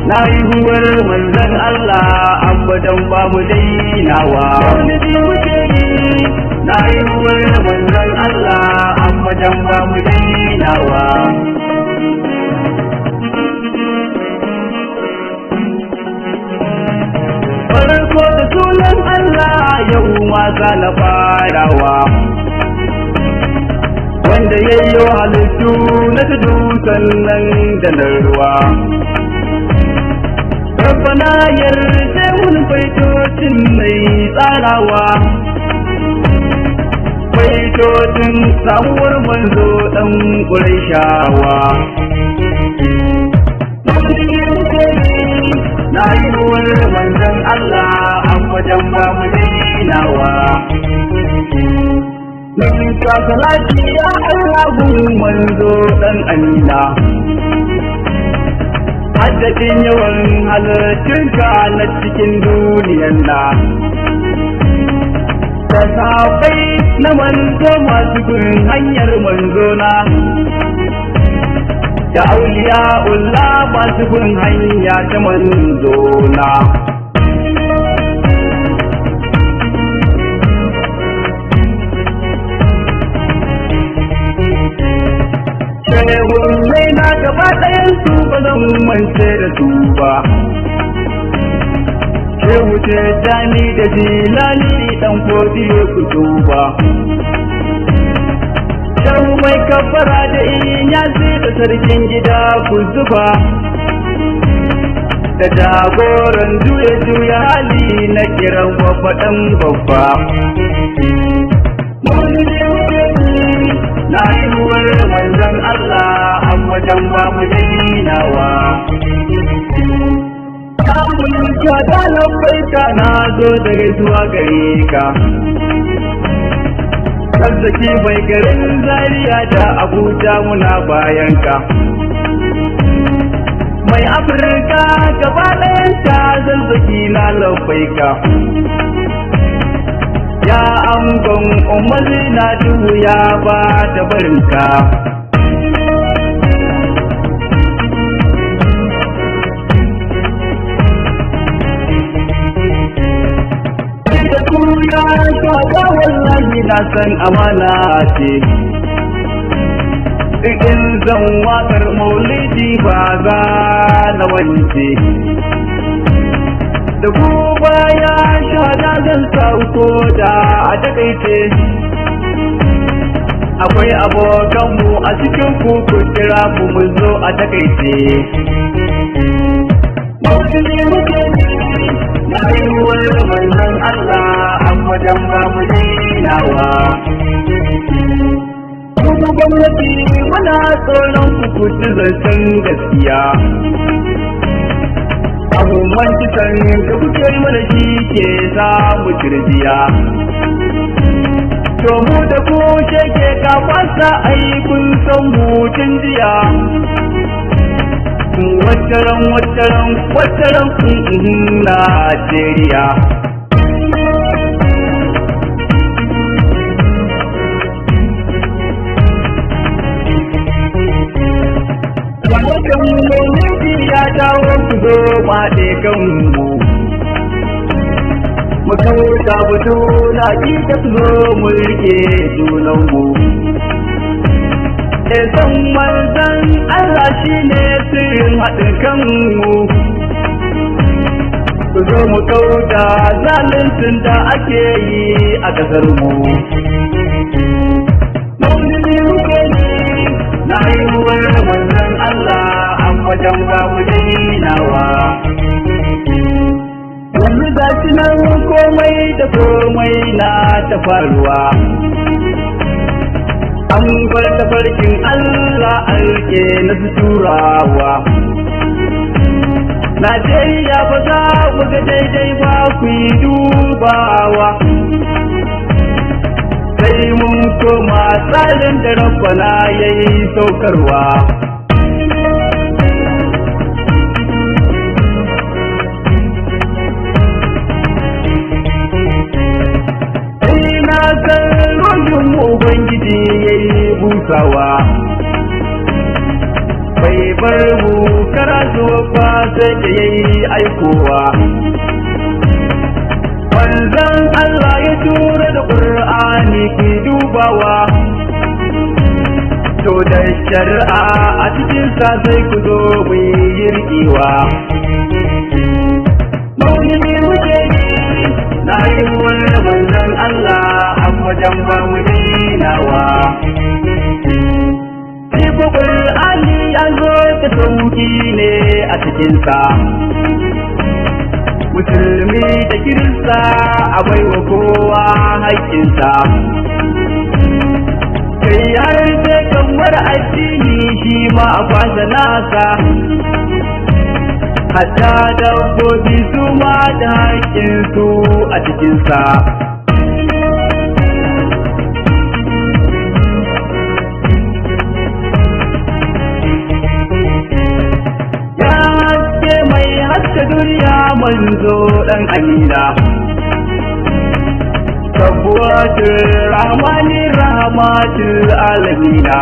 na haihuwar manzon Allah abadan ba mu dainawa na haihuwar manzon Allah abadan ba mu dainawa farko da sunan Allah yau ma za na farawa wanda yayyo halittu na tudu sannan da na ruwa rabbana yarda mun baitocin mai tsarawa baitocin samuwar manzo dan Qurayshawa na haihuwar manzon Allah abadan ba mu dainawa Nabi ka salati ya Allah manzo dan Amina Haddadin yawan halittunka na cikin duniyar na da sahabbai na manzo masu bin hanyar manzo na da auliya'ullah masu bin hanya ta manzo na shehunai na gaba ɗayan su ba zan mance da su ba shehu ce jani da jilani ɗan kodiyo ku duba shehu mai kafara da inyasi da sarkin gida ku zuba da jagoran juya hali na kiran babba ɗan babba na haihuwar manzon Allah abadan ba mu dainawa ka da labbaika na zo da gaisuwa gare ka arziki mai garin Zaria da Abuja muna bayan ka mai Afirka gaba ɗayanta zazzaki na labbaika ya angon umarni na ya ba da barinka da kuna shaga wallahi na san amana ce in zan wakar maulidi ba za na wance da ku baya shada zan sauko da a takaice akwai abokanmu a cikin ku kira mu zo a takaice na haihuwar manzon Allah abadan ba mu dainawa kuma gwamnati muna tsoron ku ci zancen gaskiya abubuwan kisan da kuke mana shi ke samu kirjiya to mu da ku sheke ka fasa aikun san hutun jiya waccaran Najeriya ya dawo ku zo maɗe kanmu mu kauta budu na ƙiƙa su zo mu rike junanmu san manzon Allah shi ne sirrin haɗin kanmu ku zo mu kauta zaluncin da ake yi a ƙasarmu na haihuwar manzon Allah abadan ba mu dainawa yanzu ga shi nan komai da komai na ta faruwa an bar tafarkin Allah an rike na turawa Najeriya ba za ku ga daidai ba ku yi dubawa sai mun koma tsarin da rabbana ya yi saukarwa Ubangiji ya yi busawa bai bar mu karatu ba sai da yayi aikowa. Manzon Allah ya tura da Qur'ani ki dubawa, to da shari'a a cikin sa sai ku zo mu yi riƙewa. Maulidi muke yi na yi wani manzon Allah a wajen ba mu dinawa. Shi ko Qur'ani ya zo da sauki ne a cikin sa, musulmi da kirista a baiwa kowa haƙƙinsa. Kai har sai kamar addini shi ma a kwasa nasa, hatta dabbobi su ma da haƙƙinsu a cikinsa. Duniya manzo dan amina, tabbatul rahmani rahmatul alamina,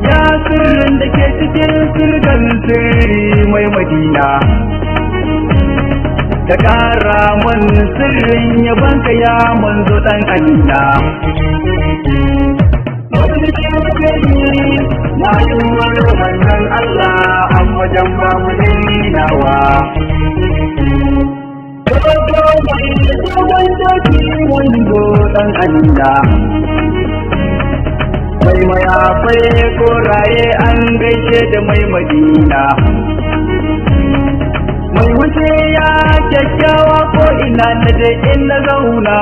ya sirrin da ke cikin sirgan sirri mai madina, ka kara man sirrin yabanka ya manzo dan amina. Na yi wani manzon Allah a wajen ba mu dinawa. Dogo mai dogon doki wando ɗan amina, mai mayafai koraye an gaishe da mai madina, mai wuce ya kyakkyawa ko ina na je in na zauna,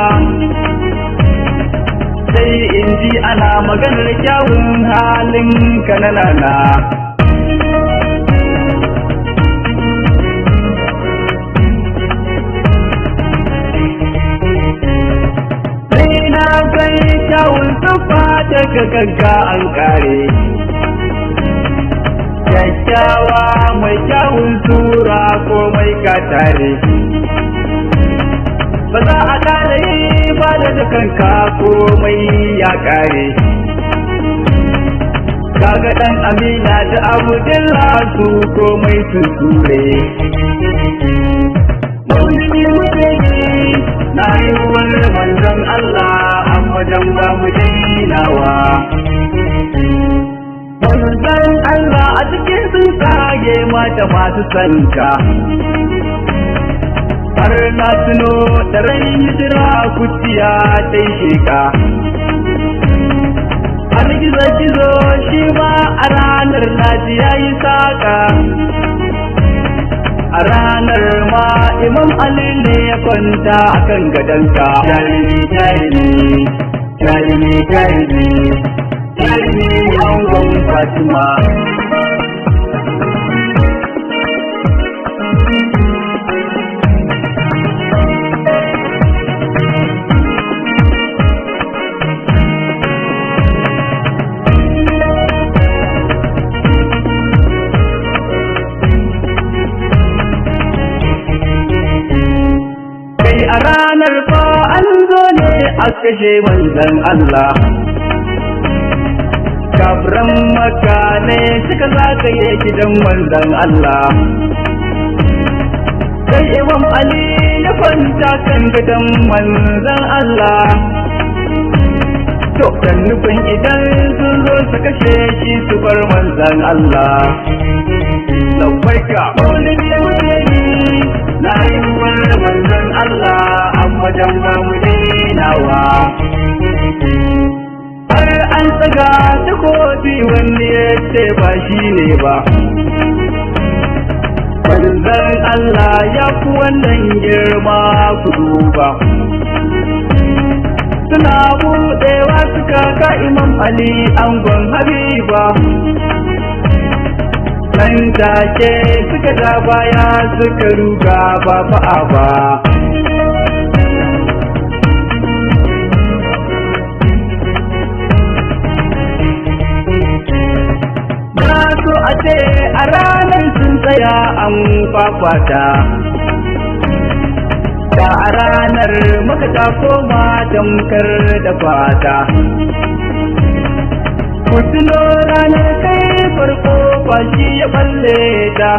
sai in ji ana maganar kyawun halin kananana. Sai na kai kyawun tuffa daga gagga an kare, kyakkyawa mai kyawun tura ko mai katare, ba za a kare ba da kanka komai ya kare. Kaga dan amina da abudullah su komai su ture. Maulidi muke yi na yi wani manzon Allah a wajen ba mu dinawa. Manzon Allah a cikin sun kage mata masu sanka, har na tuno da ran hijira kuciya ta yi sheka. Har gizo shi ma a ranar naji ya yi saƙa, a ranar ma Imam Ali ne ya kwanta a kan gadonsa. Jarumi jarumi jarumi jarumi jarumi angon Fatima. A ranar fa an zo ne a kashe manzon Allah, kafiran Makka ne suka zagaye gidan manzon Allah, sai Imam Ali ya kwanta kan gidan manzon Allah. To kan nufin idan sun zo su kashe shi su bar manzon Allah. Labbaika maulidi muke yi na yi wani manzon Allah a wajen ba mu dinawa. Har an tsaga takobi wani ya ce ba shi ne ba, manzon Allah ya fi wannan girma ku duba. Suna buɗewa suka ga Imam Ali angon Habiba, nan take suka ja baya suka ruga ba fa'a ba. Na so a ce a ranar sun tsaya an fafata, da a ranar muka ta koma tamkar da fata. Ku tuno ranar kai kofa shi ya balle ta.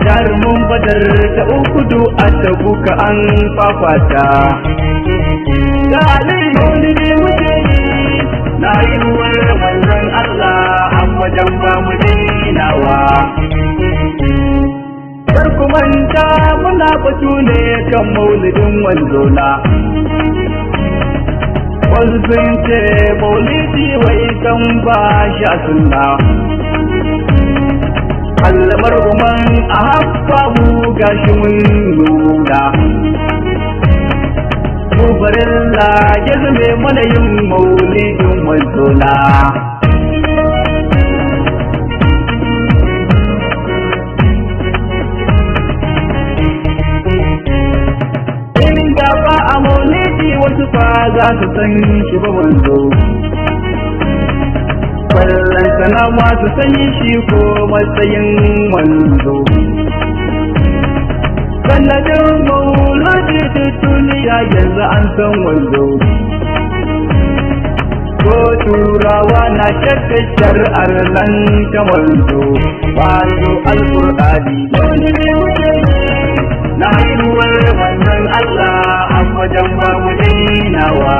Jarumin Badar ta Uhudu a Tabuka an fafata. Ga Ali maulidi muke yi na yiwuwar manzon Allah a wajen ba mu dinawa. Kar ku manta muna batu ne kan maulidin manzona. Wasu sun ce maulidi wai kan ba shi a sunna. Allamar umar a haffa mu gashi mun nuna. Kubarilla ya zame mana yin maulidin manzona. Inda ba a maulidi wasu fa za su san shi ba manzo. Ballantana masu sanyi shi ko matsayin manzo. Sanadin maulidi duk duniya yanzu an san manzo. Ko turawa na shakka shari'ar nan ta manzo. Wato Alƙur'ani wani ne wuce na yiwuwar manzon Allah a wajen ba mu dinawa.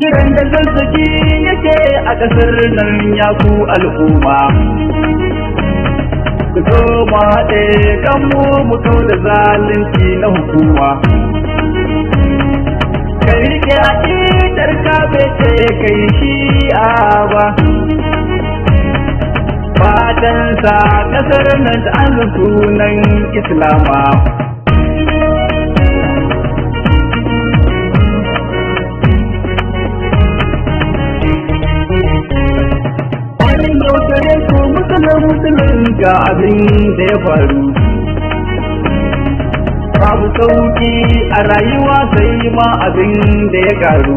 Kiran da zazzaki yake a ƙasar nan ya ku al'umma. Ku zo mu haɗe kanmu mu kau da zalunci na hukuma. Kai rike aƙidar ka bai ce kai shi'a ba. Fatansa ƙasar nan ta an sunan Islama. Musulun ga abin da ya faru. Babu sauki a rayuwa sai ma abin da ya karu.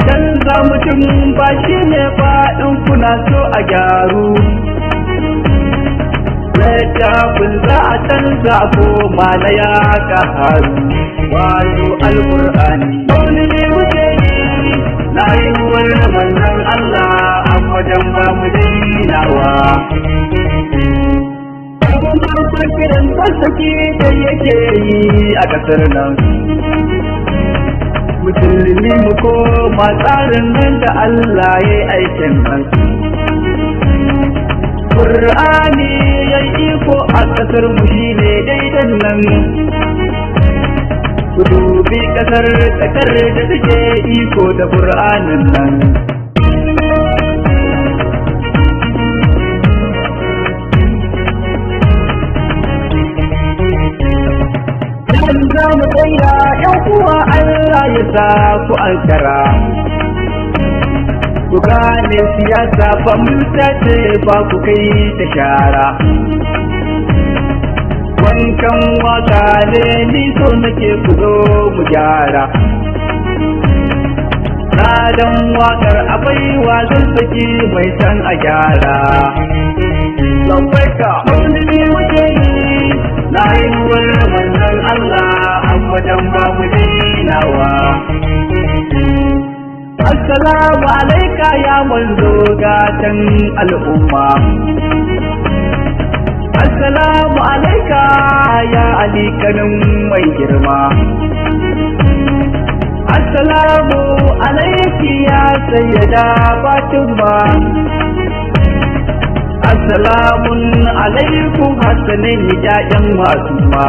Canza mutum ba shi ne faɗin kuna so a gyaru. Littafin za a canza ko ma na ya ƙaru. Wato Alƙur'ani wani ne wuce na yiwuwar manzon Allah wajen ba mu dinawa. Abin farkon kiran fasaki da yake yi a ƙasar nan. Musulmi mu koma tsarin nan da Allah ya yi aikin nan. Ƙur'ani ya yi iko a ƙasar mu shi ne daidan nan. Ku dubi ƙasar da take iko da Ƙur'anin nan. Za mu tsaya ‘yan uwa Allah ya sa ku ankara. Ku gane siyasa fa multa ce ba ku kai ta shara. Wankan waka ne ni so nake ku zo mu gyara. Ladan wakar abai wa zazzaki mai san a gyara. Lambaika maulidi muke yi na yiwuwar manzon Allah a wajen ba mu dinawa. Assalamu alaika ya manzo gatan al'umma. Assalamu alaika ya Ali kanin mai girma. Assalamu alaiki ya sayyada Fatima. Assalamun alaikum Hassanin ya'yan masu ma.